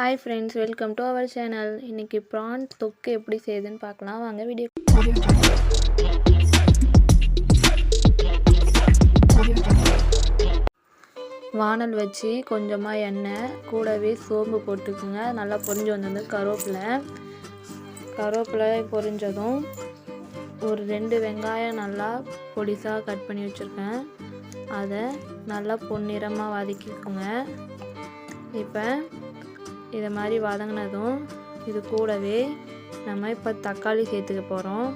Hi friends, welcome to our channel. இன்றைக்கி prawn தொக்கு எப்படி செய்யுதுன்னு பார்க்கலாம். வாங்க வீடியோ. வானல் வச்சு கொஞ்சமாக எண்ணெய் கூடவே சோம்பு போட்டுக்குங்க. நல்லா பொரிஞ்சு வந்தது கருவேப்பிலை பொரிஞ்சதும் ஒரு 2 வெங்காயம் நல்லா பொடிசாக கட் பண்ணி வச்சுருக்கேன். அதை நல்லா பொன்னிறமாக வதக்கிக்கோங்க. இப்போ இதை மாதிரி வதங்கினதும் இது கூடவே நம்ம இப்போ தக்காளி சேர்த்துக்க போகிறோம்.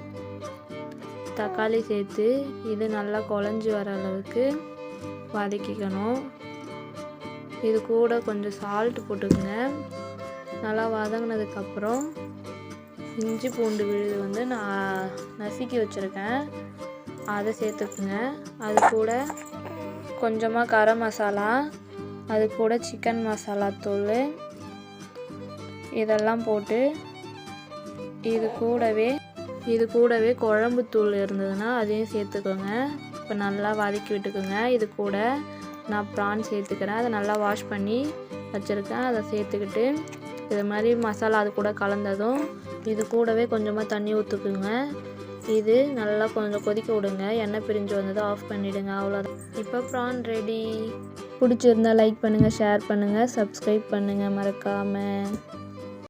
தக்காளி சேர்த்து இது நல்லா குழஞ்சி வர அளவுக்கு வதக்கிக்கணும். இது கூட கொஞ்சம் சால்ட் போட்டுக்கோங்க. நல்லா வதங்கினதுக்கப்புறம் இஞ்சி பூண்டு விழுது நான் நசுக்கி வச்சுருக்கேன், அதை சேர்த்துக்குங்க. அது கூட கொஞ்சமாக கரம் மசாலா, அது கூட சிக்கன் மசாலா தூள் இதெல்லாம் போட்டு இது கூடவே குழம்பு தூள் இருந்ததுன்னா அதையும் சேர்த்துக்கோங்க. இப்போ நல்லா வதக்கி விட்டுக்கோங்க. இது கூட நான் ப்ரான் சேர்த்துக்கிறேன். அதை நல்லா வாஷ் பண்ணி வச்சுருக்கேன். அதை சேர்த்துக்கிட்டு இது மாதிரி மசாலா அது கூட கலந்ததும் இது கூடவே கொஞ்சமாக தண்ணி ஊற்றுக்குங்க. இது நல்லா கொஞ்சம் கொதிக்க விடுங்க. எண்ணெய் பிரிஞ்சு வந்ததும் ஆஃப் பண்ணிவிடுங்க. அவ்வளோதான். இப்போ ப்ரான் ரெடி. பிடிச்சிருந்தா லைக் பண்ணுங்கள், ஷேர் பண்ணுங்கள், சப்ஸ்கிரைப் பண்ணுங்கள் மறக்காமல்.